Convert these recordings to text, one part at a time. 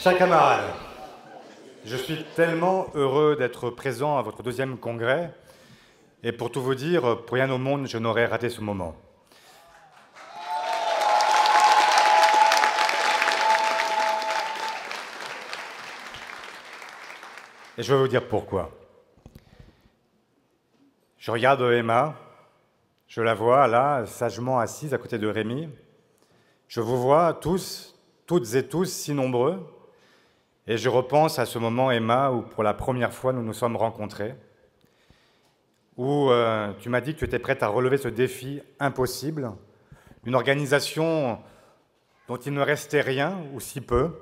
Chers camarades, je suis tellement heureux d'être présent à votre deuxième congrès, et pour tout vous dire, pour rien au monde, je n'aurais raté ce moment. Et je vais vous dire pourquoi. Je regarde Emma, je la vois là, sagement assise à côté de Rémi. Je vous vois tous, toutes et tous, si nombreux. Et je repense à ce moment, Emma, où pour la première fois nous nous sommes rencontrés, où tu m'as dit que tu étais prête à relever ce défi impossible, une organisation dont il ne restait rien, ou si peu,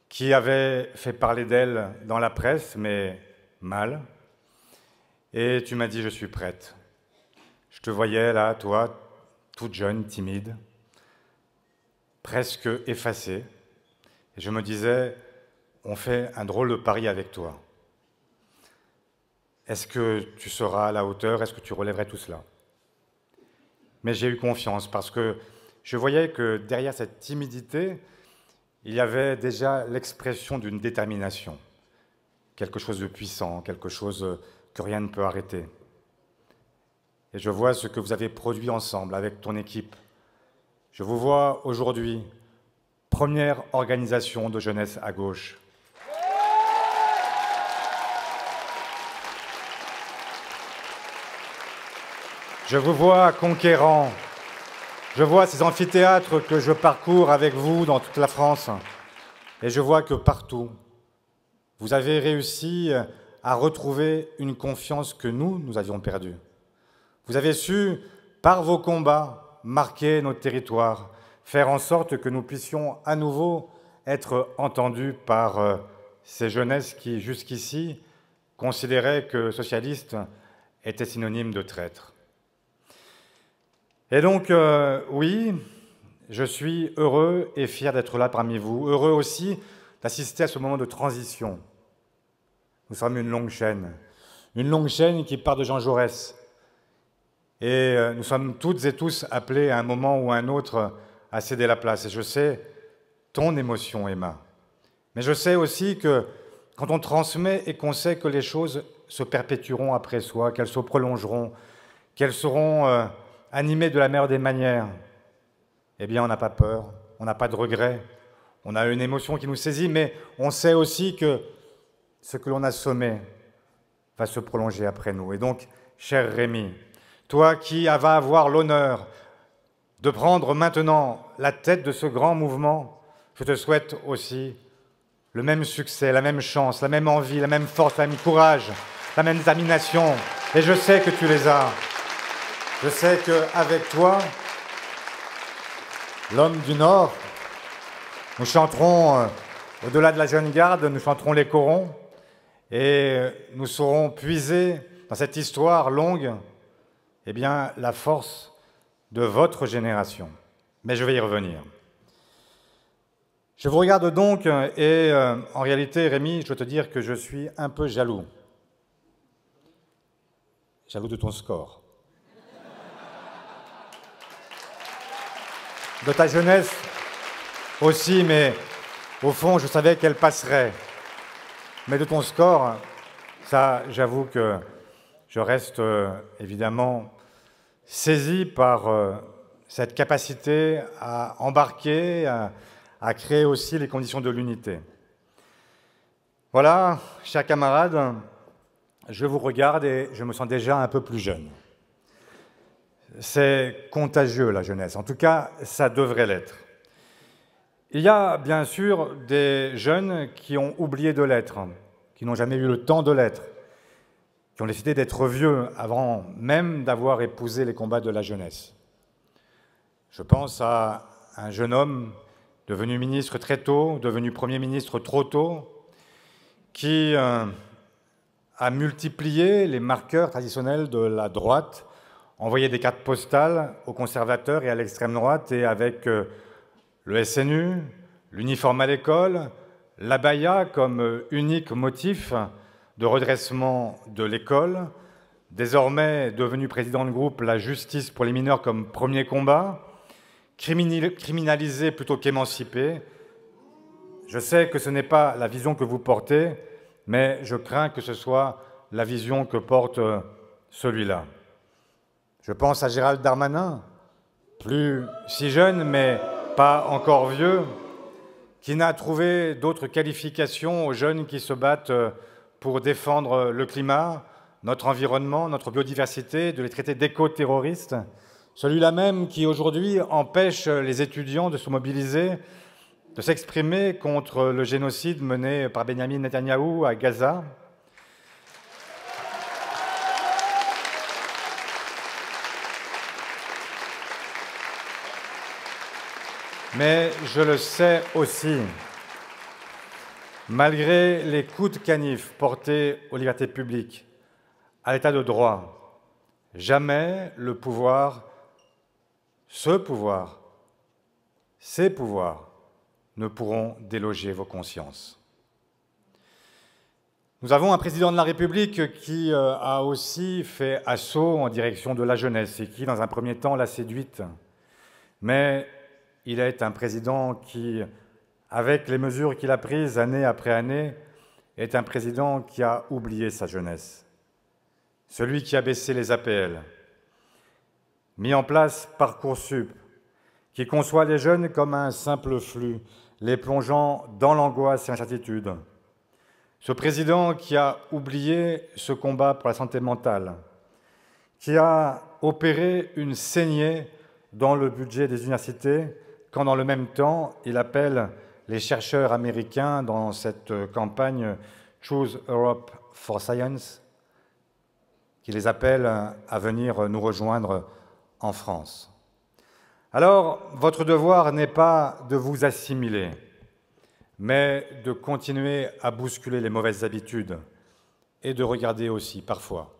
qui avait fait parler d'elle dans la presse, mais mal. Et tu m'as dit, je suis prête. Je te voyais là, toi, toute jeune, timide, presque effacée. Et je me disais, on fait un drôle de pari avec toi. Est-ce que tu seras à la hauteur? Est-ce que tu relèverais tout cela? Mais j'ai eu confiance parce que je voyais que derrière cette timidité, il y avait déjà l'expression d'une détermination, quelque chose de puissant, quelque chose que rien ne peut arrêter. Et je vois ce que vous avez produit ensemble avec ton équipe. Je vous vois aujourd'hui, première organisation de jeunesse à gauche. Je vous vois conquérant. Je vois ces amphithéâtres que je parcours avec vous dans toute la France. Et je vois que partout, vous avez réussi à retrouver une confiance que nous avions perdue. Vous avez su, par vos combats, marquer nos territoires, faire en sorte que nous puissions à nouveau être entendus par ces jeunesses qui, jusqu'ici, considéraient que socialiste était synonyme de traître. Et donc, oui, je suis heureux et fier d'être là parmi vous, heureux aussi d'assister à ce moment de transition. Nous sommes une longue chaîne qui part de Jean Jaurès. Et nous sommes toutes et tous appelés à un moment ou à un autre à céder la place. Et je sais ton émotion, Emma. Mais je sais aussi que quand on transmet et qu'on sait que les choses se perpétueront après soi, qu'elles se prolongeront, qu'elles seront animées de la meilleure des manières, eh bien on n'a pas peur, on n'a pas de regret, on a une émotion qui nous saisit, mais on sait aussi que ce que l'on a semé va se prolonger après nous. Et donc, cher Rémi, toi qui vas avoir l'honneur de prendre maintenant la tête de ce grand mouvement, je te souhaite aussi le même succès, la même chance, la même envie, la même force, le même courage, la même détermination. Et je sais que tu les as. Je sais qu'avec toi, l'homme du Nord, nous chanterons, au-delà de la jeune garde, nous chanterons les corons et nous saurons puiser dans cette histoire longue eh bien, la force de votre génération. Mais je vais y revenir. Je vous regarde donc et en réalité, Rémi, je dois te dire que je suis un peu jaloux. Jaloux de ton score. De ta jeunesse aussi, mais au fond, je savais qu'elle passerait. Mais de ton score, ça, j'avoue que je reste évidemment saisi par cette capacité à embarquer, à créer aussi les conditions de l'unité. Voilà, chers camarades, je vous regarde et je me sens déjà un peu plus jeune. C'est contagieux, la jeunesse. En tout cas, ça devrait l'être. Il y a bien sûr des jeunes qui ont oublié de l'être, qui n'ont jamais eu le temps de l'être, qui ont décidé d'être vieux avant même d'avoir épousé les combats de la jeunesse. Je pense à un jeune homme devenu ministre très tôt, devenu Premier ministre trop tôt, qui a multiplié les marqueurs traditionnels de la droite, envoyé des cartes postales aux conservateurs et à l'extrême droite, et avec le SNU, l'uniforme à l'école, l'abaya comme unique motif de redressement de l'école, désormais devenu président de groupe, la justice pour les mineurs comme premier combat, criminalisé plutôt qu'émancipé. Je sais que ce n'est pas la vision que vous portez, mais je crains que ce soit la vision que porte celui-là. Je pense à Gérald Darmanin, plus si jeune, mais pas encore vieux, qui n'a trouvé d'autres qualifications aux jeunes qui se battent pour défendre le climat, notre environnement, notre biodiversité, de les traiter d'éco-terroristes. Celui-là même qui aujourd'hui empêche les étudiants de se mobiliser, de s'exprimer contre le génocide mené par Benyamin Netanyahou à Gaza. Mais je le sais aussi, malgré les coups de canif portés aux libertés publiques, à l'état de droit, jamais le pouvoir, ce pouvoir, ces pouvoirs ne pourront déloger vos consciences. Nous avons un président de la République qui a aussi fait assaut en direction de la jeunesse et qui, dans un premier temps, l'a séduite. Mais il est un président qui, avec les mesures qu'il a prises année après année, est un président qui a oublié sa jeunesse. Celui qui a baissé les APL, mis en place Parcoursup, qui conçoit les jeunes comme un simple flux, les plongeant dans l'angoisse et l'incertitude. Ce président qui a oublié ce combat pour la santé mentale, qui a opéré une saignée dans le budget des universités, quand dans le même temps, il appelle les chercheurs américains dans cette campagne Choose Europe for Science, qui les appelle à venir nous rejoindre en France. Alors, votre devoir n'est pas de vous assimiler, mais de continuer à bousculer les mauvaises habitudes et de regarder aussi, parfois,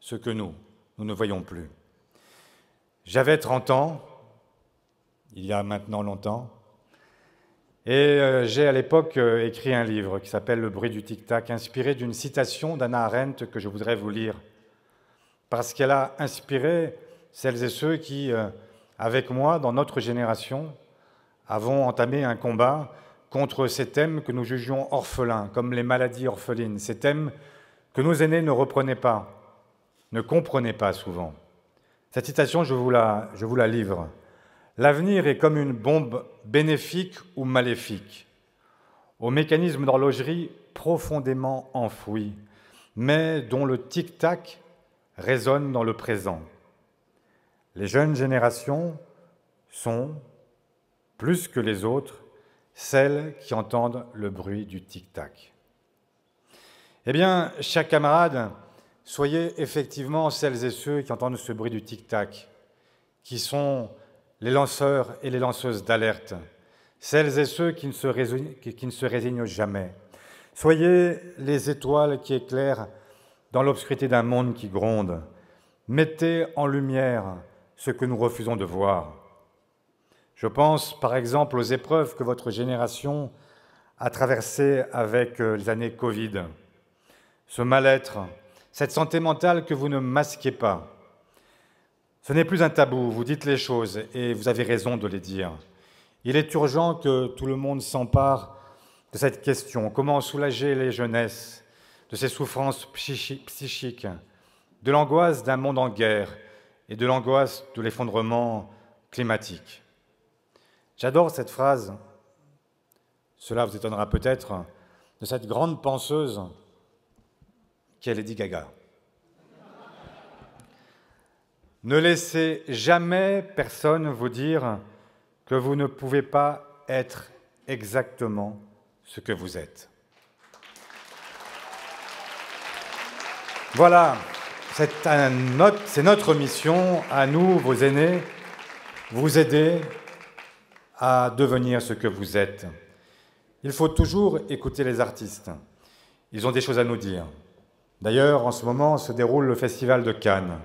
ce que nous ne voyons plus. J'avais 30 ans, il y a maintenant longtemps, et j'ai à l'époque écrit un livre qui s'appelle « Le bruit du tic-tac », inspiré d'une citation d'Hannah Arendt que je voudrais vous lire, parce qu'elle a inspiré celles et ceux qui, avec moi, dans notre génération, avons entamé un combat contre ces thèmes que nous jugions orphelins, comme les maladies orphelines, ces thèmes que nos aînés ne reprenaient pas, ne comprenaient pas souvent. Cette citation, je vous la livre. « L'avenir est comme une bombe bénéfique ou maléfique, au mécanisme d'horlogerie profondément enfoui, mais dont le tic-tac résonne dans le présent. Les jeunes générations sont, plus que les autres, celles qui entendent le bruit du tic-tac. » Eh bien, chers camarades, soyez effectivement celles et ceux qui entendent ce bruit du tic-tac, qui sont les lanceurs et les lanceuses d'alerte, celles et ceux qui ne se résignent jamais. Soyez les étoiles qui éclairent dans l'obscurité d'un monde qui gronde. Mettez en lumière ce que nous refusons de voir. Je pense par exemple aux épreuves que votre génération a traversées avec les années Covid. Ce mal-être, cette santé mentale que vous ne masquez pas. Ce n'est plus un tabou, vous dites les choses et vous avez raison de les dire. Il est urgent que tout le monde s'empare de cette question. Comment soulager les jeunesses de ces souffrances psychiques, de l'angoisse d'un monde en guerre et de l'angoisse de l'effondrement climatique. J'adore cette phrase, cela vous étonnera peut-être, de cette grande penseuse qui est Lady Gaga. Ne laissez jamais personne vous dire que vous ne pouvez pas être exactement ce que vous êtes. Voilà, c'est notre mission, à nous, vos aînés, vous aider à devenir ce que vous êtes. Il faut toujours écouter les artistes. Ils ont des choses à nous dire. D'ailleurs, en ce moment, se déroule le Festival de Cannes.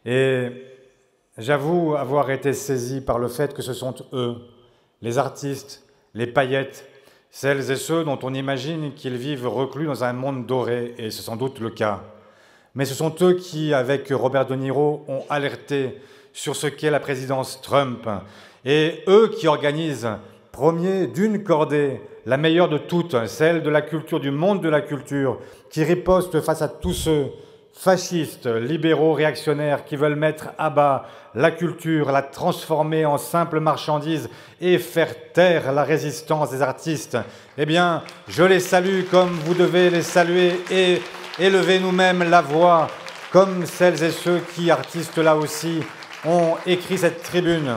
Et j'avoue avoir été saisi par le fait que ce sont eux, les artistes, les paillettes, celles et ceux dont on imagine qu'ils vivent reclus dans un monde doré, et c'est sans doute le cas. Mais ce sont eux qui, avec Robert De Niro, ont alerté sur ce qu'est la présidence Trump, et eux qui organisent premier d'une cordée, la meilleure de toutes, celle de la culture, du monde de la culture, qui riposte face à tous ceux, fascistes, libéraux, réactionnaires, qui veulent mettre à bas la culture, la transformer en simple marchandise et faire taire la résistance des artistes. Eh bien, je les salue comme vous devez les saluer et élever nous-mêmes la voix, comme celles et ceux qui, artistes là aussi, ont écrit cette tribune,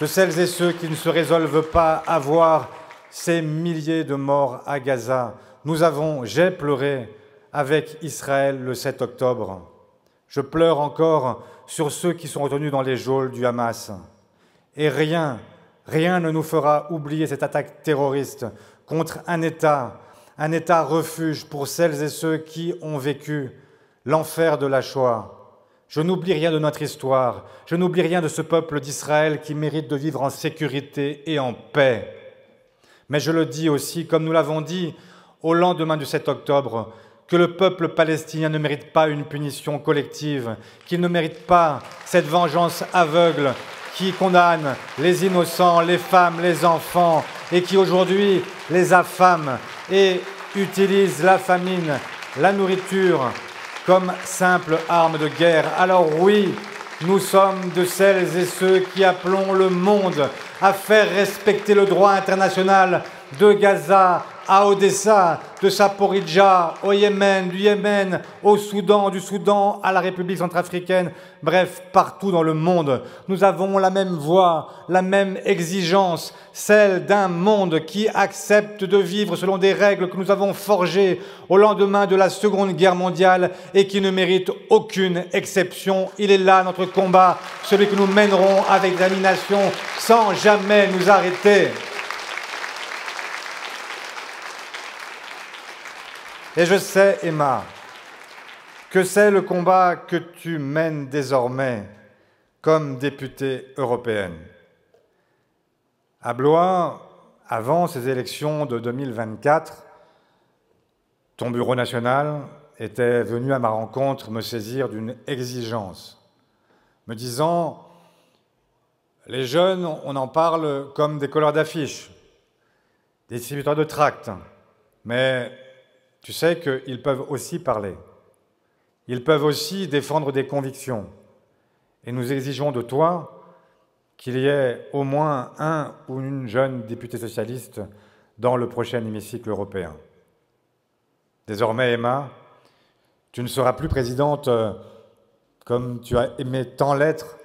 de celles et ceux qui ne se résolvent pas à voir ces milliers de morts à Gaza. J'ai pleuré avec Israël le 7 octobre. Je pleure encore sur ceux qui sont retenus dans les geôles du Hamas. Et rien ne nous fera oublier cette attaque terroriste contre un État refuge pour celles et ceux qui ont vécu l'enfer de la Shoah. Je n'oublie rien de notre histoire, je n'oublie rien de ce peuple d'Israël qui mérite de vivre en sécurité et en paix. Mais je le dis aussi, comme nous l'avons dit au lendemain du 7 octobre, que le peuple palestinien ne mérite pas une punition collective, qu'il ne mérite pas cette vengeance aveugle qui condamne les innocents, les femmes, les enfants, et qui aujourd'hui les affame et utilise la famine, la nourriture, comme simple arme de guerre. Alors oui, nous sommes de celles et ceux qui appelons le monde à faire respecter le droit international de Gaza à Odessa, de Zaporijjia au Yémen, du Yémen au Soudan, du Soudan à la République centrafricaine, bref, partout dans le monde. Nous avons la même voix, la même exigence, celle d'un monde qui accepte de vivre selon des règles que nous avons forgées au lendemain de la Seconde Guerre mondiale et qui ne mérite aucune exception. Il est là notre combat, celui que nous mènerons avec détermination sans jamais nous arrêter. Et je sais, Emma, que c'est le combat que tu mènes désormais comme députée européenne. À Blois, avant ces élections de 2024, ton bureau national était venu à ma rencontre me saisir d'une exigence, me disant « Les jeunes, on en parle comme des colleurs d'affiches, des distributeurs de tracts, mais tu sais qu'ils peuvent aussi parler. Ils peuvent aussi défendre des convictions. Et nous exigeons de toi qu'il y ait au moins un ou une jeune députée socialiste dans le prochain hémicycle européen. Désormais, Emma, tu ne seras plus présidente comme tu as aimé tant l'être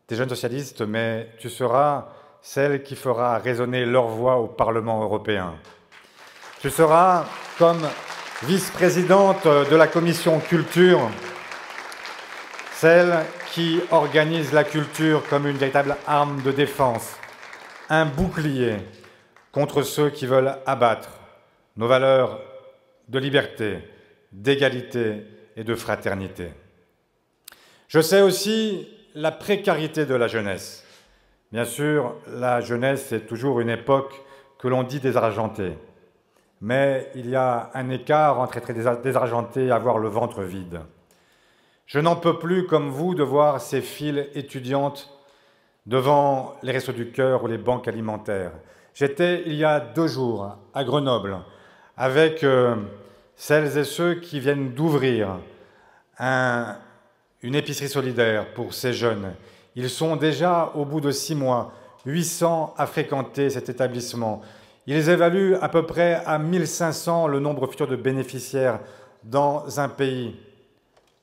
des jeunes socialistes, mais tu seras celle qui fera résonner leur voix au Parlement européen. Tu seras comme vice-présidente de la commission culture, celle qui organise la culture comme une véritable arme de défense, un bouclier contre ceux qui veulent abattre nos valeurs de liberté, d'égalité et de fraternité. Je sais aussi la précarité de la jeunesse. Bien sûr, la jeunesse est toujours une époque que l'on dit désargentée. Mais il y a un écart entre être désargenté et avoir le ventre vide. Je n'en peux plus, comme vous, de voir ces files étudiantes devant les Restos du Cœur ou les banques alimentaires. J'étais, il y a 2 jours, à Grenoble, avec celles et ceux qui viennent d'ouvrir une épicerie solidaire pour ces jeunes. Ils sont déjà, au bout de 6 mois, 800 à fréquenter cet établissement. Ils évaluent à peu près à 1500 le nombre futur de bénéficiaires dans un pays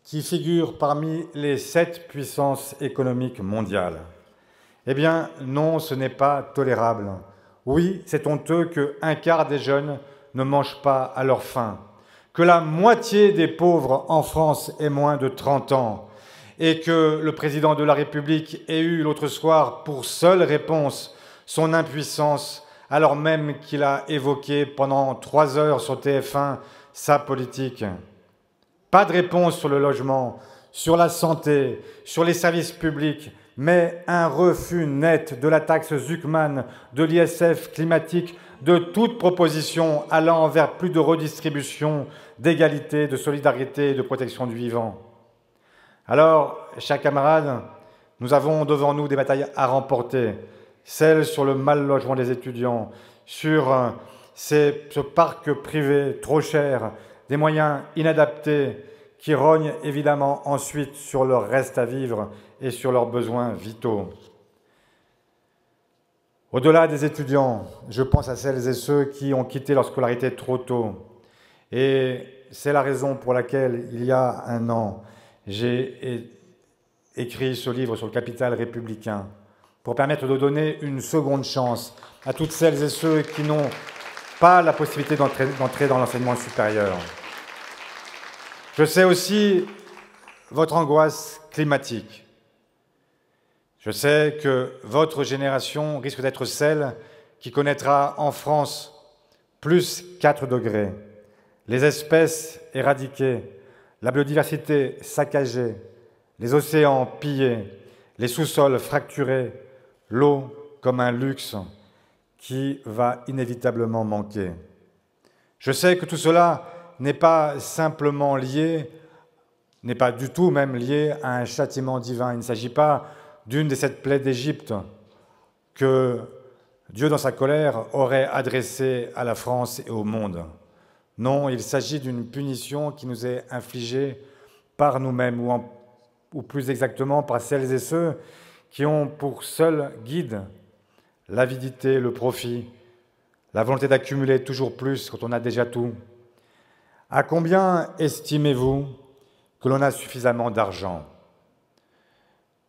qui figure parmi les 7 puissances économiques mondiales. Eh bien, non, ce n'est pas tolérable. Oui, c'est honteux qu'un quart des jeunes ne mangent pas à leur faim, que la moitié des pauvres en France ait moins de 30 ans et que le président de la République ait eu l'autre soir pour seule réponse son impuissance alors même qu'il a évoqué pendant 3 heures sur TF1 sa politique. Pas de réponse sur le logement, sur la santé, sur les services publics, mais un refus net de la taxe Zuckman, de l'ISF climatique, de toute proposition allant vers plus de redistribution, d'égalité, de solidarité et de protection du vivant. Alors, chers camarades, nous avons devant nous des batailles à remporter. celle sur le mal logement des étudiants, sur ce parc privé trop cher, des moyens inadaptés qui rognent évidemment ensuite sur leur reste à vivre et sur leurs besoins vitaux. Au-delà des étudiants, je pense à celles et ceux qui ont quitté leur scolarité trop tôt. Et c'est la raison pour laquelle, il y a un an, j'ai écrit ce livre sur le capital républicain, pour permettre de donner une seconde chance à toutes celles et ceux qui n'ont pas la possibilité d'entrer dans l'enseignement supérieur. Je sais aussi votre angoisse climatique. Je sais que votre génération risque d'être celle qui connaîtra en France plus 4 degrés, les espèces éradiquées, la biodiversité saccagée, les océans pillés, les sous-sols fracturés, l'eau comme un luxe qui va inévitablement manquer. Je sais que tout cela n'est pas simplement lié, n'est pas du tout même lié à un châtiment divin. Il ne s'agit pas d'une des 7 plaies d'Égypte que Dieu, dans sa colère, aurait adressée à la France et au monde. Non, il s'agit d'une punition qui nous est infligée par nous-mêmes, ou plus exactement par celles et ceux qui ont pour seul guide l'avidité, le profit, la volonté d'accumuler toujours plus quand on a déjà tout. À combien estimez-vous que l'on a suffisamment d'argent?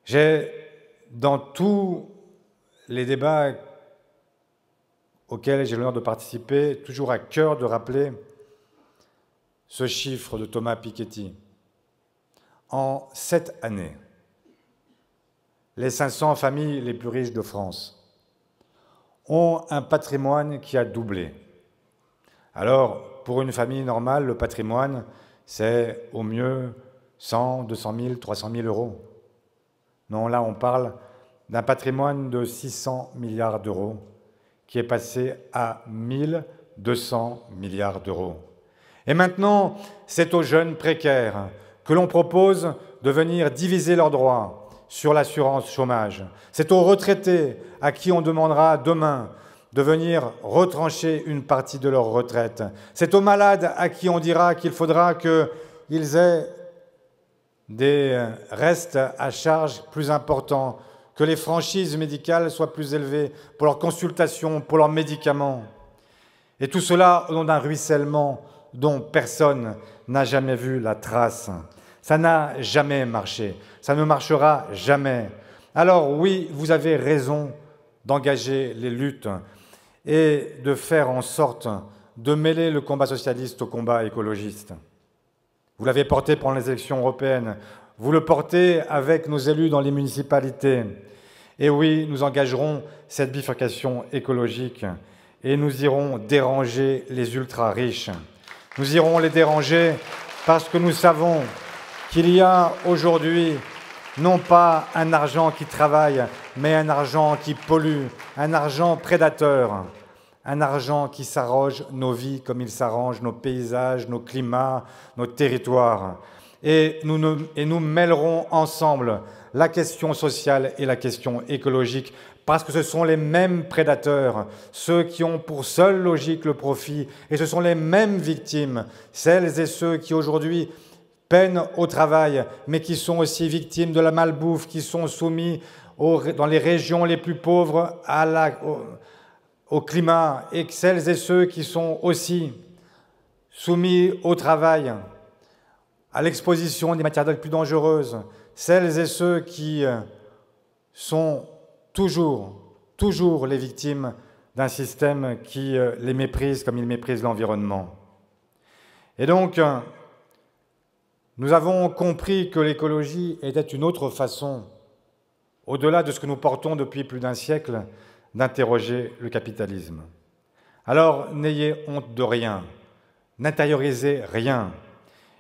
J'ai, dans tous les débats auxquels j'ai l'honneur de participer, toujours à cœur de rappeler ce chiffre de Thomas Piketty. En 7 années, les 500 familles les plus riches de France ont un patrimoine qui a doublé. Alors, pour une famille normale, le patrimoine, c'est au mieux 100, 200 000, 300 000 euros. Non, là, on parle d'un patrimoine de 600 milliards d'euros qui est passé à 1200 milliards d'euros. Et maintenant, c'est aux jeunes précaires que l'on propose de venir diviser leurs droits sur l'assurance chômage. C'est aux retraités à qui on demandera demain de venir retrancher une partie de leur retraite. C'est aux malades à qui on dira qu'il faudra qu'ils aient des restes à charge plus importants, que les franchises médicales soient plus élevées pour leurs consultations, pour leurs médicaments. Et tout cela au nom d'un ruissellement dont personne n'a jamais vu la trace. Ça n'a jamais marché, ça ne marchera jamais. Alors oui, vous avez raison d'engager les luttes et de faire en sorte de mêler le combat socialiste au combat écologiste. Vous l'avez porté pendant les élections européennes, vous le portez avec nos élus dans les municipalités. Et oui, nous engagerons cette bifurcation écologique et nous irons déranger les ultra-riches. Nous irons les déranger parce que nous savons qu'il y a aujourd'hui non pas un argent qui travaille, mais un argent qui pollue, un argent prédateur, un argent qui s'arroge nos vies comme il s'arrange nos paysages, nos climats, nos territoires. Et nous mêlerons ensemble la question sociale et la question écologique, parce que ce sont les mêmes prédateurs, ceux qui ont pour seule logique le profit, et ce sont les mêmes victimes, celles et ceux qui aujourd'hui peinent au travail, mais qui sont aussi victimes de la malbouffe, qui sont soumis dans les régions les plus pauvres au climat, et celles et ceux qui sont aussi soumis au travail, à l'exposition des matières les plus dangereuses, celles et ceux qui sont toujours les victimes d'un système qui les méprise comme il méprise l'environnement. Et donc, nous avons compris que l'écologie était une autre façon, au-delà de ce que nous portons depuis plus d'un siècle, d'interroger le capitalisme. Alors, n'ayez honte de rien, n'intériorisez rien.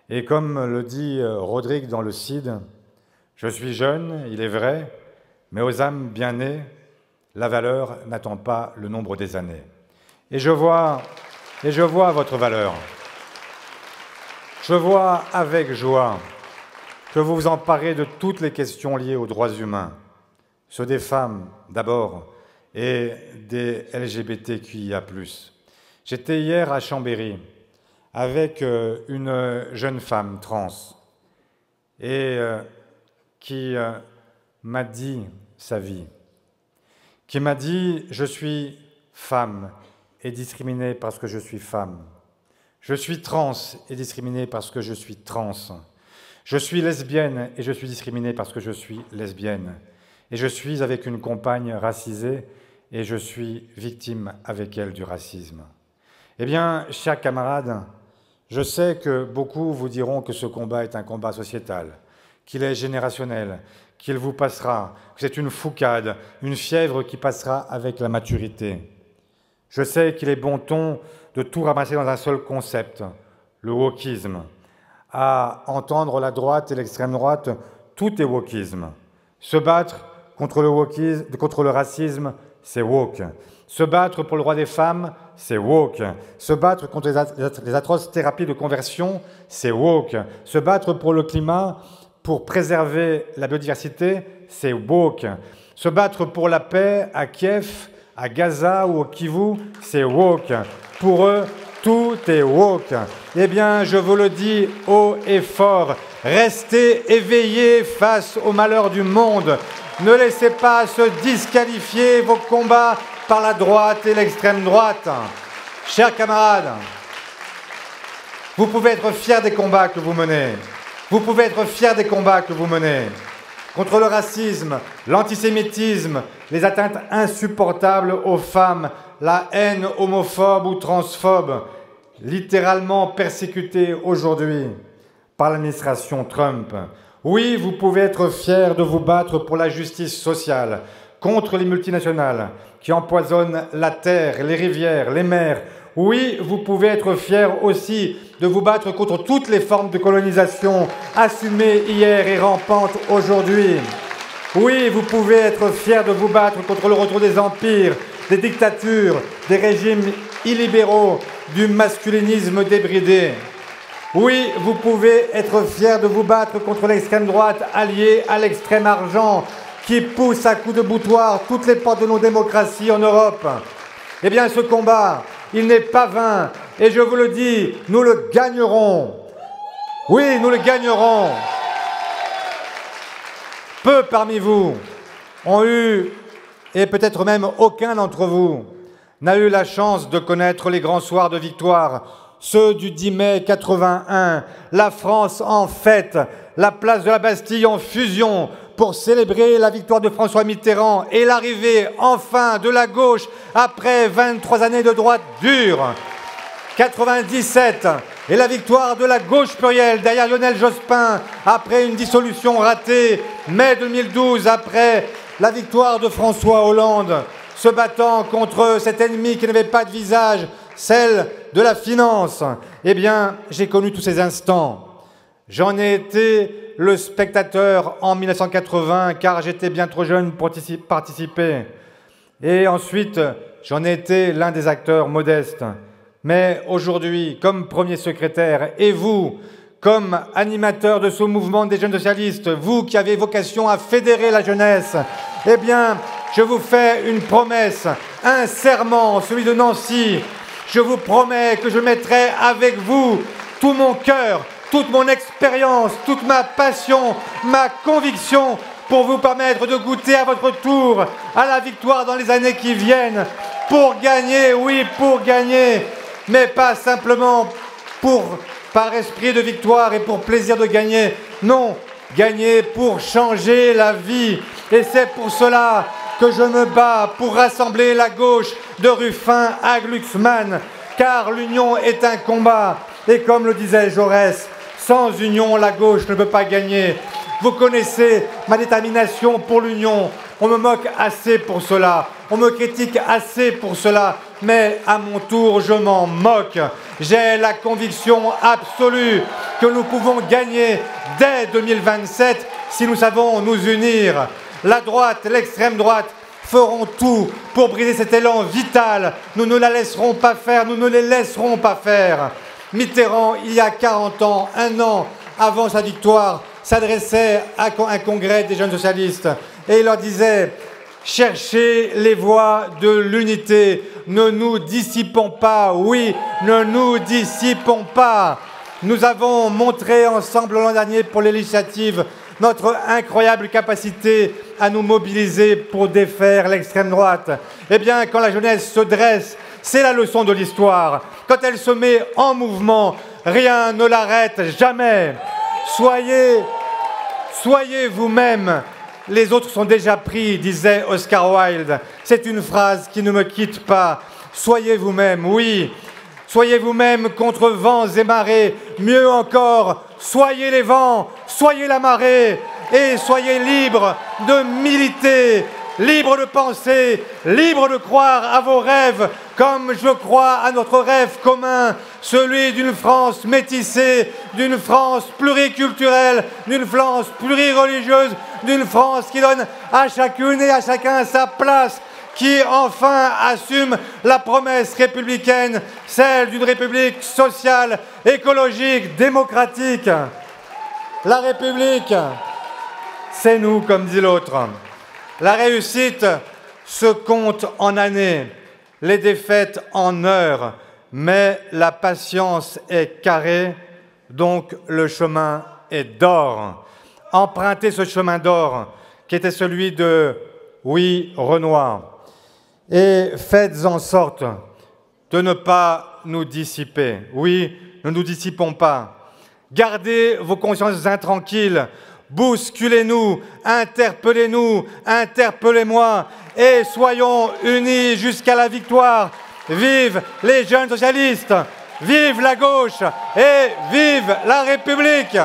Et comme le dit Rodrigue dans le Cid, « Je suis jeune, il est vrai, mais aux âmes bien nées, la valeur n'attend pas le nombre des années. » Et je vois votre valeur. Je vois avec joie que vous vous emparez de toutes les questions liées aux droits humains, ceux des femmes d'abord, et des LGBTQIA+. J'étais hier à Chambéry avec une jeune femme trans et qui m'a dit sa vie, qui m'a dit « Je suis femme et discriminée parce que je suis femme. Je suis trans et discriminée parce que je suis trans. Je suis lesbienne et je suis discriminée parce que je suis lesbienne. Et je suis avec une compagne racisée et je suis victime avec elle du racisme. » Eh bien, chers camarades, je sais que beaucoup vous diront que ce combat est un combat sociétal, qu'il est générationnel, qu'il vous passera, que c'est une foucade, une fièvre qui passera avec la maturité. Je sais qu'il est bon ton de tout ramasser dans un seul concept, le wokisme. À entendre la droite et l'extrême droite, tout est wokisme. Se battre contre le racisme, c'est woke. Se battre pour le droit des femmes, c'est woke. Se battre contre les atroces thérapies de conversion, c'est woke. Se battre pour le climat, pour préserver la biodiversité, c'est woke. Se battre pour la paix à Kiev, à Gaza ou au Kivu, c'est woke. Pour eux, tout est woke. Eh bien, je vous le dis haut et fort, restez éveillés face aux malheurs du monde. Ne laissez pas se disqualifier vos combats par la droite et l'extrême droite. Chers camarades, vous pouvez être fiers des combats que vous menez. Vous pouvez être fiers des combats que vous menez. Contre le racisme, l'antisémitisme, les atteintes insupportables aux femmes, la haine homophobe ou transphobe, littéralement persécutée aujourd'hui par l'administration Trump. Oui, vous pouvez être fiers de vous battre pour la justice sociale, contre les multinationales qui empoisonnent la terre, les rivières, les mers. Oui, vous pouvez être fiers aussi de vous battre contre toutes les formes de colonisation assumées hier et rampantes aujourd'hui. Oui, vous pouvez être fiers de vous battre contre le retour des empires, des dictatures, des régimes illibéraux, du masculinisme débridé. Oui, vous pouvez être fiers de vous battre contre l'extrême droite alliée à l'extrême argent qui pousse à coups de boutoir toutes les portes de nos démocraties en Europe. Eh bien, ce combat, il n'est pas vain. Et je vous le dis, nous le gagnerons. Oui, nous le gagnerons. Peu parmi vous ont eu, et peut-être même aucun d'entre vous, n'a eu la chance de connaître les grands soirs de victoire, ceux du 10 mai 81, la France en fête, la place de la Bastille en fusion pour célébrer la victoire de François Mitterrand et l'arrivée enfin de la gauche après 23 années de droite dure. 97 et la victoire de la gauche plurielle derrière Lionel Jospin après une dissolution ratée. Mai 2012 après la victoire de François Hollande, se battant contre cet ennemi qui n'avait pas de visage, celle de la finance. Eh bien, j'ai connu tous ces instants. J'en ai été le spectateur en 1980, car j'étais bien trop jeune pour participer. Et ensuite, j'en ai été l'un des acteurs modestes. Mais aujourd'hui, comme premier secrétaire, et vous, comme animateur de ce mouvement des jeunes socialistes, vous qui avez vocation à fédérer la jeunesse, eh bien, je vous fais une promesse, un serment, celui de Nancy. Je vous promets que je mettrai avec vous tout mon cœur, toute mon expérience, toute ma passion, ma conviction pour vous permettre de goûter à votre tour à la victoire dans les années qui viennent, pour gagner, oui, pour gagner, mais pas simplement par esprit de victoire et pour plaisir de gagner. Non, gagner pour changer la vie. Et c'est pour cela que je me bats pour rassembler la gauche de Ruffin à Glucksmann, car l'union est un combat. Et comme le disait Jaurès, sans union, la gauche ne peut pas gagner. Vous connaissez ma détermination pour l'union. On me moque assez pour cela, on me critique assez pour cela, mais à mon tour, je m'en moque. J'ai la conviction absolue que nous pouvons gagner dès 2027 si nous savons nous unir. La droite, l'extrême droite feront tout pour briser cet élan vital. Nous ne la laisserons pas faire, nous ne les laisserons pas faire. Mitterrand, il y a 40 ans, un an avant sa victoire, s'adressait à un congrès des jeunes socialistes et il leur disait cherchez les voies de l'unité. Ne nous dissipons pas, oui, ne nous dissipons pas. Nous avons montré ensemble l'an dernier pour les législatives notre incroyable capacité à nous mobiliser pour défaire l'extrême droite. Eh bien, quand la jeunesse se dresse, c'est la leçon de l'histoire. Quand elle se met en mouvement, rien ne l'arrête jamais. Soyez vous-même. Les autres sont déjà pris, disait Oscar Wilde. C'est une phrase qui ne me quitte pas. Soyez vous-même, oui. Soyez vous-même contre vents et marées. Mieux encore, soyez les vents, soyez la marée. Et soyez libres de militer, libres de penser, libres de croire à vos rêves, comme je crois à notre rêve commun, celui d'une France métissée, d'une France pluriculturelle, d'une France plurireligieuse, d'une France qui donne à chacune et à chacun sa place, qui enfin assume la promesse républicaine, celle d'une république sociale, écologique, démocratique. La République, c'est nous, comme dit l'autre. La réussite se compte en années, les défaites en heures, mais la patience est carrée, donc le chemin est d'or. Empruntez ce chemin d'or, qui était celui de, oui, Renoir, et faites en sorte de ne pas nous dissiper. Oui, ne nous dissipons pas. Gardez vos consciences intranquilles, bousculez-nous, interpellez-nous, interpellez-moi, et soyons unis jusqu'à la victoire. Vive les jeunes socialistes, vive la gauche et vive la République!